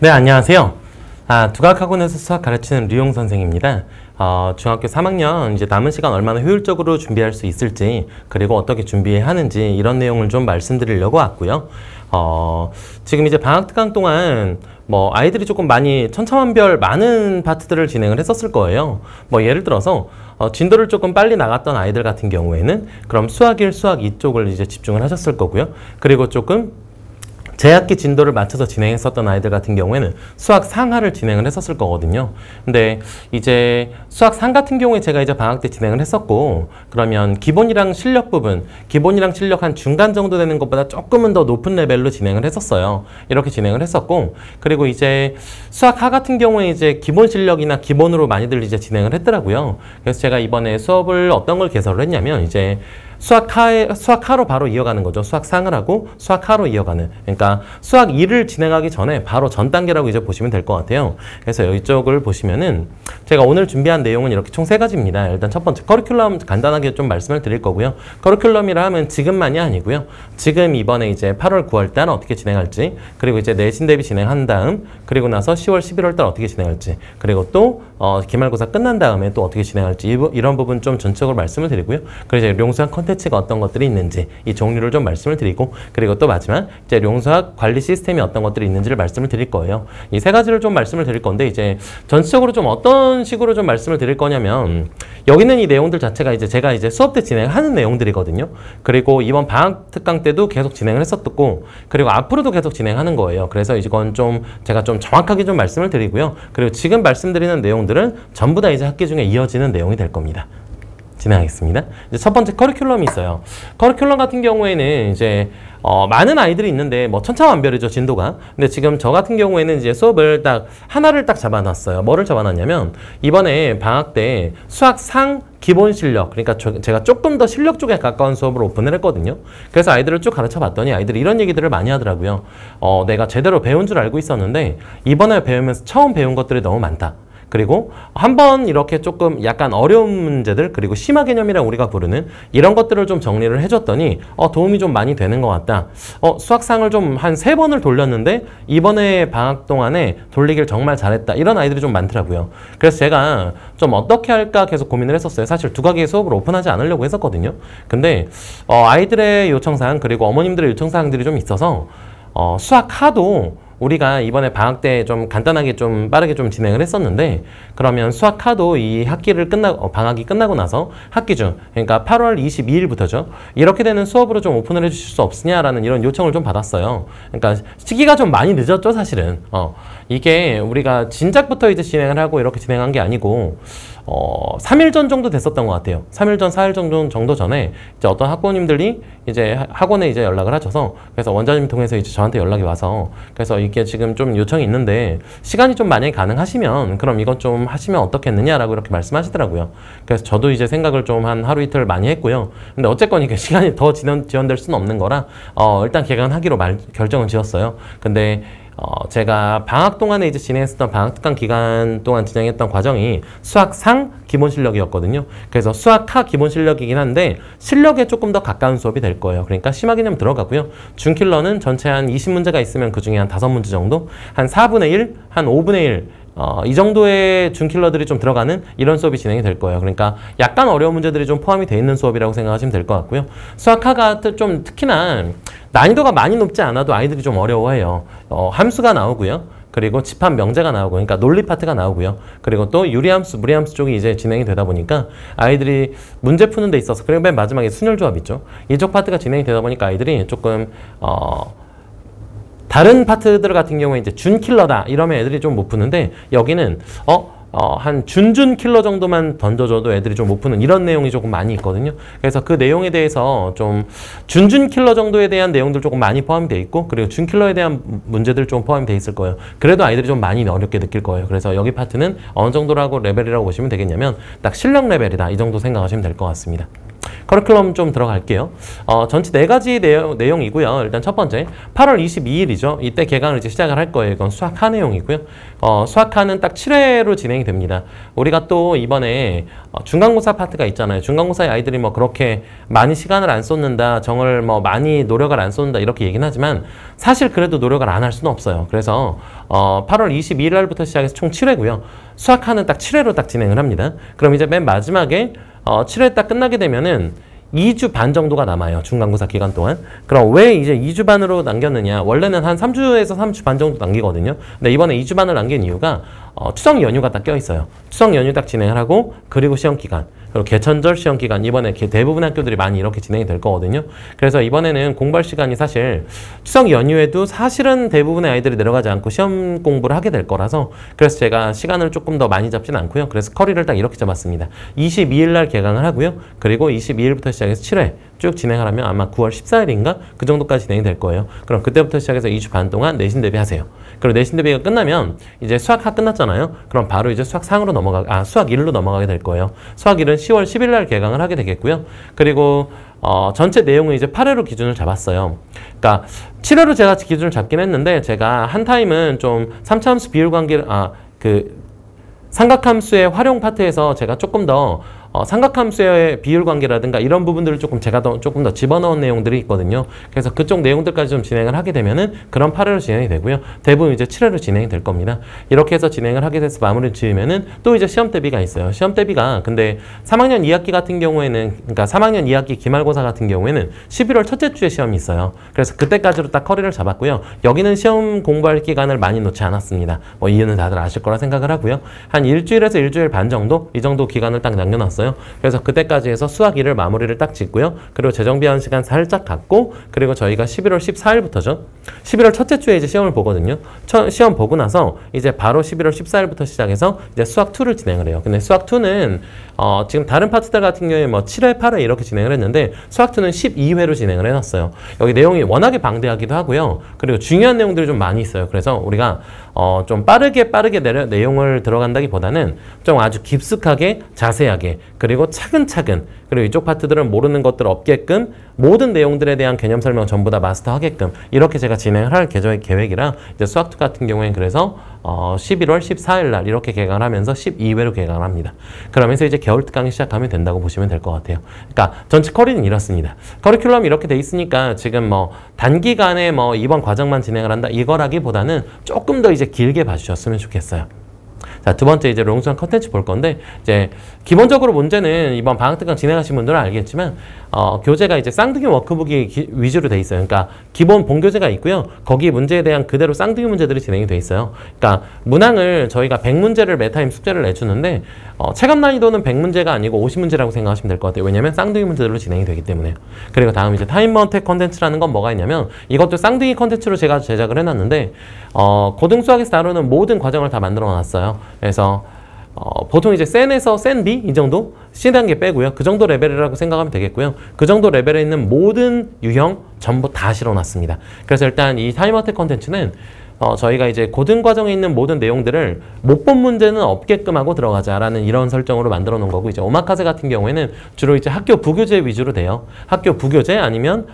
네, 안녕하세요. 두각학원에서 수학 가르치는 류용 선생입니다. 중학교 3학년 이제 남은 시간 얼마나 효율적으로 준비할 수 있을지, 그리고 어떻게 준비해야 하는지 이런 내용을 좀 말씀드리려고 왔고요. 지금 이제 방학 특강 동안 아이들이 조금 많이 천차만별 많은 파트들을 진행을 했었을 거예요. 예를 들어서 진도를 조금 빨리 나갔던 아이들 같은 경우에는 그럼 수학 1, 수학 2 쪽을 이제 집중을 하셨을 거고요. 그리고 조금 제학기 진도를 맞춰서 진행했었던 아이들 같은 경우에는 수학 상하를 진행을 했었을 거거든요. 근데 이제 수학 상 같은 경우에 제가 이제 방학 때 진행을 했었고, 그러면 기본이랑 실력 부분, 기본이랑 실력 한 중간 정도 되는 것보다 조금은 더 높은 레벨로 진행을 했었어요. 이렇게 진행을 했었고, 그리고 이제 수학 하 같은 경우에 이제 기본 실력이나 기본으로 많이들 이제 진행을 했더라고요. 그래서 제가 이번에 수업을 어떤 걸 개설을 했냐면 이제 수학하로 바로 이어가는 거죠. 수학상을 하고 수학하로 이어가는. 그러니까 수학 2를 진행하기 전에 바로 전 단계라고 이제 보시면 될 것 같아요. 그래서 이쪽을 보시면은 제가 오늘 준비한 내용은 이렇게 총 3가지입니다. 일단 첫 번째 커리큘럼 간단하게 좀 말씀을 드릴 거고요. 커리큘럼이라 하면 지금만이 아니고요. 지금 이번에 이제 8월, 9월 달 어떻게 진행할지, 그리고 이제 내신 대비 진행한 다음, 그리고 나서 10월, 11월 달 어떻게 진행할지, 그리고 또 기말고사 끝난 다음에 또 어떻게 진행할지 이런 부분 좀 전적으로 말씀을 드리고요. 그리고 이제 룡수학 컨텐츠가 어떤 것들이 있는지 이 종류를 좀 말씀을 드리고, 그리고 또 마지막 이제 룡수학 관리 시스템이 어떤 것들이 있는지를 말씀을 드릴 거예요. 이 3가지를 좀 말씀을 드릴 건데, 이제 전체적으로 좀 어떤 식으로 좀 말씀을 드릴 거냐면, 여기 있는 이 내용들 자체가 이제 제가 이제 수업 때 진행하는 내용들이거든요. 그리고 이번 방학 특강 때도 계속 진행을 했었고, 그리고 앞으로도 계속 진행하는 거예요. 그래서 이건 좀 제가 좀 정확하게 좀 말씀을 드리고요. 그리고 지금 말씀드리는 내용들은 전부 다 이제 학기 중에 이어지는 내용이 될 겁니다. 진행하겠습니다. 이제 첫 번째 커리큘럼이 있어요. 커리큘럼 같은 경우에는 이제 많은 아이들이 있는데 천차만별이죠, 진도가. 근데 지금 저 같은 경우에는 이제 수업을 하나를 잡아놨어요. 뭐를 잡아놨냐면, 이번에 방학 때 수학 상 기본 실력, 그러니까 제가 조금 더 실력 쪽에 가까운 수업을 오픈을 했거든요. 그래서 아이들을 쭉 가르쳐 봤더니 아이들이 이런 얘기들을 많이 하더라고요. 내가 제대로 배운 줄 알고 있었는데 이번에 배우면서 처음 배운 것들이 너무 많다. 그리고 한번 이렇게 조금 약간 어려운 문제들, 그리고 심화 개념이라고 우리가 부르는 이런 것들을 좀 정리를 해줬더니 도움이 좀 많이 되는 것 같다. 수학상을 좀 한 3번을 돌렸는데 이번에 방학 동안에 돌리길 정말 잘했다. 이런 아이들이 좀 많더라고요. 그래서 제가 좀 어떻게 할까 계속 고민을 했었어요. 사실 2가지의 수업을 오픈하지 않으려고 했었거든요. 근데 아이들의 요청사항, 그리고 어머님들의 요청사항들이 좀 있어서 수학하도 우리가 이번에 방학 때 좀 간단하게 좀 빠르게 좀 진행을 했었는데, 그러면 수학하도 이 방학이 끝나고 나서 학기 중, 그러니까 8월 22일부터죠. 이렇게 되는 수업으로 좀 오픈을 해주실 수 없으냐라는 이런 요청을 좀 받았어요. 그러니까 시기가 좀 많이 늦었죠, 사실은. 이게 우리가 진작부터 이제 진행을 하고 이렇게 진행한 게 아니고 3일 전 정도 됐었던 것 같아요. 3일 전, 4일 정도 전에 이제 어떤 학부모님들이 이제 학원에 이제 연락을 하셔서, 그래서 원장님 통해서 이제 저한테 연락이 와서, 그래서 이게 지금 좀 요청이 있는데 시간이 좀 만약에 가능하시면 그럼 이것 좀 하시면 어떻겠느냐라고 이렇게 말씀하시더라고요. 그래서 저도 이제 생각을 좀 한 하루 이틀 많이 했고요. 근데 어쨌건 이게 시간이 더 지연될 수는 없는 거라 일단 개강하기로 결정을 지었어요. 근데 제가 방학 동안에 이제 진행했었던 방학 특강 기간 동안 진행했던 과정이 수학상 기본 실력이었거든요. 그래서 수학하 기본 실력이긴 한데 실력에 조금 더 가까운 수업이 될 거예요. 그러니까 심화 개념 들어가고요. 준킬러는 전체 한 20문제가 있으면 그 중에 한 5문제 정도, 한 4분의 1, 한 5분의 1, 이 정도의 준킬러들이 좀 들어가는 이런 수업이 진행이 될 거예요. 그러니까 약간 어려운 문제들이 좀 포함이 되어 있는 수업이라고 생각하시면 될 것 같고요. 수학하가 좀 특히나 난이도가 많이 높지 않아도 아이들이 좀 어려워해요. 함수가 나오고요. 그리고 집합 명제가 나오고, 그러니까 논리 파트가 나오고요. 그리고 또 유리함수, 무리함수 쪽이 이제 진행이 되다 보니까 아이들이 문제 푸는 데 있어서, 그리고 맨 마지막에 순열조합 있죠. 이쪽 파트가 진행이 되다 보니까 아이들이 조금 다른 파트들 같은 경우에 이제 준킬러다 이러면 애들이 좀 못 푸는데, 여기는 한 준킬러 정도만 던져줘도 애들이 좀 못 푸는 이런 내용이 조금 많이 있거든요. 그래서 그 내용에 대해서 좀 준킬러 정도에 대한 내용들 조금 많이 포함이 돼 있고, 그리고 준킬러에 대한 문제들 좀 포함이 돼 있을 거예요. 그래도 아이들이 좀 많이 어렵게 느낄 거예요. 그래서 여기 파트는 어느 정도라고 레벨이라고 보시면 되겠냐면 딱 실력 레벨이다 이 정도 생각하시면 될 것 같습니다. 커리큘럼 좀 들어갈게요. 전체 4가지 내용이고요. 일단 첫 번째, 8월 22일이죠. 이때 개강을 이제 시작을 할 거예요. 이건 수학하 내용이고요. 수학하는 딱 7회로 진행이 됩니다. 우리가 또 이번에 중간고사 파트가 있잖아요. 중간고사의 아이들이 뭐 그렇게 많이 시간을 안 쏟는다, 정을 뭐 많이 노력을 안 쏟는다 이렇게 얘기는 하지만 사실 그래도 노력을 안 할 수는 없어요. 그래서 8월 22일 날부터 시작해서 총 7회고요. 수학하는 딱 7회로 딱 진행을 합니다. 그럼 이제 맨 마지막에 7회 딱 끝나게 되면은 2주 반 정도가 남아요. 중간고사 기간 동안. 그럼 왜 이제 2주 반으로 남겼느냐? 원래는 한 3주에서 3주 반 정도 남기거든요. 근데 이번에 2주 반을 남긴 이유가 추석 연휴가 딱 껴있어요. 추석 연휴 딱 진행을 하고 그리고 시험 기간. 그리고 개천절 시험 기간 이번에 대부분 학교들이 많이 이렇게 진행이 될 거거든요. 그래서 이번에는 공부할 시간이 사실 추석 연휴에도 사실은 대부분의 아이들이 내려가지 않고 시험 공부를 하게 될 거라서 그래서 제가 시간을 조금 더 많이 잡지는 않고요. 그래서 커리를 딱 이렇게 잡았습니다. 22일 날 개강을 하고요. 그리고 22일부터 시작해서 7회 쭉 진행을 하면 아마 9월 14일인가 그 정도까지 진행이 될 거예요. 그럼 그때부터 시작해서 2주 반 동안 내신 대비하세요. 그리고 내신 대비가 끝나면 이제 수학 하 끝났잖아요. 그럼 바로 이제 수학 상으로 수학 1로 넘어가게 될 거예요. 수학 1은 10월 10일 날 개강을 하게 되겠고요. 그리고 전체 내용은 이제 8회로 기준을 잡았어요. 그러니까 7회로 제가 기준을 잡긴 했는데 제가 한 타임은 좀 3차함수 비율 관계를 삼각함수의 활용 파트에서 제가 조금 더 삼각함수의 비율 관계라든가 이런 부분들을 조금 더 집어넣은 내용들이 있거든요. 그래서 그쪽 내용들까지 좀 진행을 하게 되면은 그런 8회로 진행이 되고요. 대부분 이제 7회로 진행이 될 겁니다. 이렇게 해서 진행을 하게 돼서 마무리를 지으면은 또 이제 시험 대비가 있어요. 시험 대비가 근데 3학년 2학기 같은 경우에는 그러니까 3학년 2학기 기말고사 같은 경우에는 11월 첫째 주에 시험이 있어요. 그래서 그때까지로 딱 커리를 잡았고요. 여기는 시험 공부할 기간을 많이 놓지 않았습니다. 뭐 이유는 다들 아실 거라 생각을 하고요. 한 일주일에서 일주일 반 정도 이 정도 기간을 딱 남겨놨어요. 그래서 그때까지 해서 수학 2를 마무리를 딱 짓고요. 그리고 재정비하는 시간 살짝 갖고 그리고 저희가 11월 14일부터죠. 11월 첫째 주에 이제 시험을 보거든요. 시험 보고 나서 이제 바로 11월 14일부터 시작해서 이제 수학 2를 진행을 해요. 근데 수학 2는 지금 다른 파트들 같은 경우에 뭐 7회, 8회 이렇게 진행을 했는데 수학 2는 12회로 진행을 해놨어요. 여기 내용이 워낙에 방대하기도 하고요. 그리고 중요한 내용들이 좀 많이 있어요. 그래서 우리가 좀 빠르게 내용을 들어간다기보다는 좀 아주 깊숙하게 자세하게 그리고 차근차근 그리고 이쪽 파트들은 모르는 것들 없게끔 모든 내용들에 대한 개념 설명 전부 다 마스터하게끔 이렇게 제가 진행을 할 계획이라 이제 수학2 같은 경우에는 그래서 11월 14일 날 이렇게 개강을 하면서 12회로 개강을 합니다. 그러면서 이제 겨울 특강이 시작하면 된다고 보시면 될 것 같아요. 그러니까 전체 커리는 이렇습니다. 커리큘럼이 이렇게 돼 있으니까 지금 뭐 단기간에 뭐 이번 과정만 진행을 한다 이거라기보다는 조금 더 이제 길게 봐주셨으면 좋겠어요. 자, 두 번째 이제 롱수학 컨텐츠 볼 건데 이제 기본적으로 문제는 이번 방학특강 진행하신 분들은 알겠지만 교재가 이제 쌍둥이 워크북이 위주로 돼 있어요. 그러니까 기본 본교재가 있고요. 거기 문제에 대한 그대로 쌍둥이 문제들이 진행이 돼 있어요. 그러니까 문항을 저희가 100문제를 매타임 숙제를 내주는데 체감 난이도는 100문제가 아니고 50문제라고 생각하시면 될 것 같아요. 왜냐면 쌍둥이 문제들로 진행이 되기 때문에요. 그리고 다음 이제 타임먼텍 컨텐츠라는 건 뭐가 있냐면 이것도 쌍둥이 컨텐츠로 제가 제작을 해놨는데 고등수학에서 다루는 모든 과정을 다 만들어 놨어요. 그래서 보통 이제 센에서 센 B 이 정도 C단계 빼고요. 그 정도 레벨이라고 생각하면 되겠고요. 그 정도 레벨에 있는 모든 유형 전부 다 실어놨습니다. 그래서 일단 이 타임어택 컨텐츠는 저희가 이제 고등 과정에 있는 모든 내용들을 못 본 문제는 없게끔 하고 들어가자라는 이런 설정으로 만들어 놓은 거고 이제 오마카세 같은 경우에는 주로 이제 학교 부교재 위주로 돼요. 학교 부교재 아니면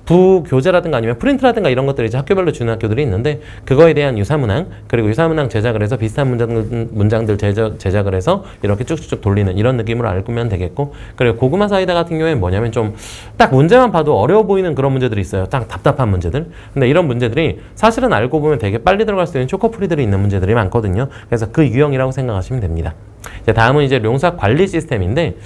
부교재라든가 아니면 프린트라든가 이런 것들이 이제 학교별로 주는 학교들이 있는데 그거에 대한 유사문항 그리고 유사문항 제작을 해서 비슷한 문장들 제작을 해서 이렇게 쭉쭉 돌리는 이런 느낌으로 알면 되겠고 그리고 고구마 사이다 같은 경우에는 뭐냐면 좀 딱 문제만 봐도 어려워 보이는 그런 문제들이 있어요. 딱 답답한 문제들. 근데 이런 문제들이 사실은 알고 보면 되게 빨리 들어갈 수 있는 초코프리들이 있는 문제들이 많거든요. 그래서 그 유형이라고 생각하시면 됩니다. 이제 다음은 이제 룡수학 관리 시스템인데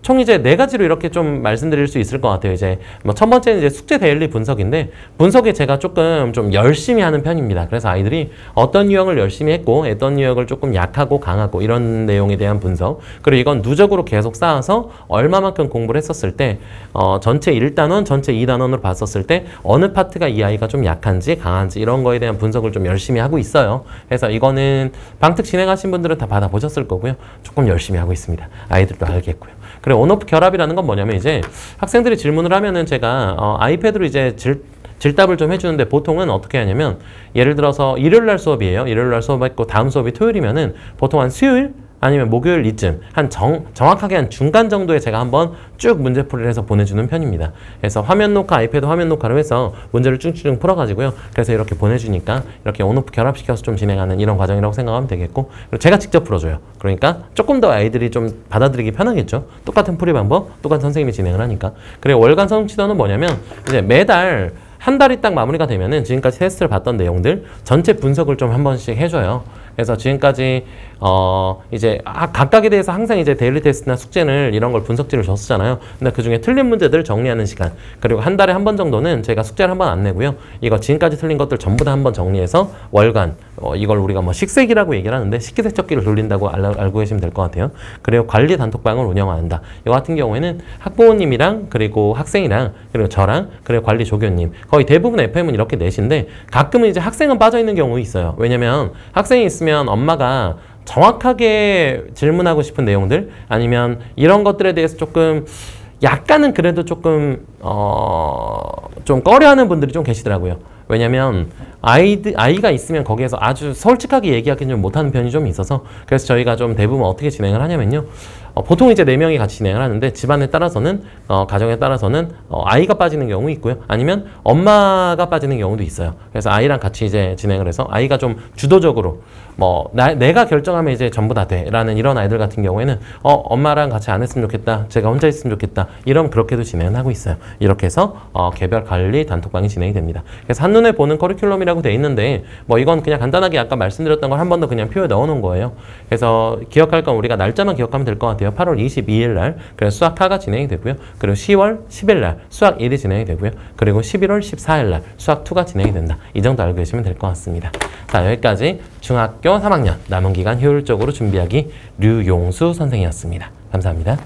총 이제 4가지로 이렇게 좀 말씀드릴 수 있을 것 같아요. 이제 뭐 첫 번째는 이제 숙제 데일리 분석인데 분석에 제가 조금 좀 열심히 하는 편입니다. 그래서 아이들이 어떤 유형을 열심히 했고 어떤 유형을 조금 약하고 강하고 이런 내용에 대한 분석 그리고 이건 누적으로 계속 쌓아서 얼마만큼 공부를 했었을 때 전체 1단원, 전체 2단원으로 봤었을 때 어느 파트가 이 아이가 좀 약한지 강한지 이런 거에 대한 분석을 좀 열심히 하고 있어요. 그래서 이거는 방특 진행하신 분들은 다 받아보셨을 거고요. 조금 열심히 하고 있습니다. 아이들도 알겠고요. 그리고 온오프 결합이라는 건 뭐냐면 이제 학생들이 질문을 하면은 제가 아이패드로 이제 질답을 좀 해주는데 보통은 어떻게 하냐면 예를 들어서 일요일 날 수업이에요. 일요일 날 수업했고 다음 수업이 토요일이면은 보통 한 수요일 아니면 목요일 이쯤 한 정확하게 한 중간 정도에 제가 한번 쭉 문제풀이를 해서 보내주는 편입니다. 그래서 화면 녹화, 아이패드 화면 녹화로 해서 문제를 쭉쭉 풀어가지고요. 그래서 이렇게 보내주니까 이렇게 온오프 결합시켜서 좀 진행하는 이런 과정이라고 생각하면 되겠고, 그리고 제가 직접 풀어줘요. 그러니까 조금 더 아이들이 좀 받아들이기 편하겠죠. 똑같은 풀이 방법, 똑같은 선생님이 진행을 하니까. 그리고 월간 성취도는 뭐냐면 이제 매달 한 달이 딱 마무리가 되면은 지금까지 테스트를 봤던 내용들 전체 분석을 좀 한 번씩 해줘요. 그래서 지금까지 이제 각각에 대해서 항상 이제 데일리 테스트나 숙제를 이런 걸 분석지를 줬었잖아요. 근데 그 중에 틀린 문제들 정리하는 시간, 그리고 한 달에 한 번 정도는 제가 숙제를 한 번 안 내고요. 이거 지금까지 틀린 것들 전부 다 한 번 정리해서 월간, 이걸 우리가 뭐 식세기라고 얘기를 하는데 식기세척기를 돌린다고 알고 계시면 될 것 같아요. 그리고 관리 단톡방을 운영한다. 이거 같은 경우에는 학부모님이랑 그리고 학생이랑 그리고 저랑 그리고 관리 조교님, 거의 대부분 FM은 이렇게 넷인데 가끔은 이제 학생은 빠져 있는 경우 있어요. 왜냐면 학생이 있으면 엄마가 정확하게 질문하고 싶은 내용들, 아니면 이런 것들에 대해서 조금 약간은 그래도 조금 좀 꺼려하는 분들이 좀 계시더라고요. 왜냐면 아이가 있으면 거기에서 아주 솔직하게 얘기하기는 좀 못하는 편이 좀 있어서, 그래서 저희가 좀 대부분 어떻게 진행을 하냐면요. 보통 이제 4명이 같이 진행을 하는데 집안에 따라서는 가정에 따라서는 아이가 빠지는 경우 있고요. 아니면 엄마가 빠지는 경우도 있어요. 그래서 아이랑 같이 이제 진행을 해서 아이가 좀 주도적으로 내가 결정하면 이제 전부 다 돼라는 이런 아이들 같은 경우에는 엄마랑 같이 안 했으면 좋겠다, 제가 혼자 있으면 좋겠다, 이러면 그렇게도 진행을 하고 있어요. 이렇게 해서 개별 관리 단톡방이 진행이 됩니다. 그래서 한눈에 보는 커리큘럼이라고 돼 있는데 이건 그냥 간단하게 아까 말씀드렸던 걸 한 번 더 그냥 표에 넣어 놓은 거예요. 그래서 기억할 건 우리가 날짜만 기억하면 될 것 같아요. 8월 22일 날 그래서 수학 4가 진행이 되고요. 그리고 10월 10일 날 수학 1이 진행이 되고요. 그리고 11월 14일 날 수학 2가 진행이 된다. 이 정도 알고 계시면 될 것 같습니다. 자, 여기까지 중학교 3학년 남은 기간 효율적으로 준비하기 류용수 선생이었습니다. 감사합니다.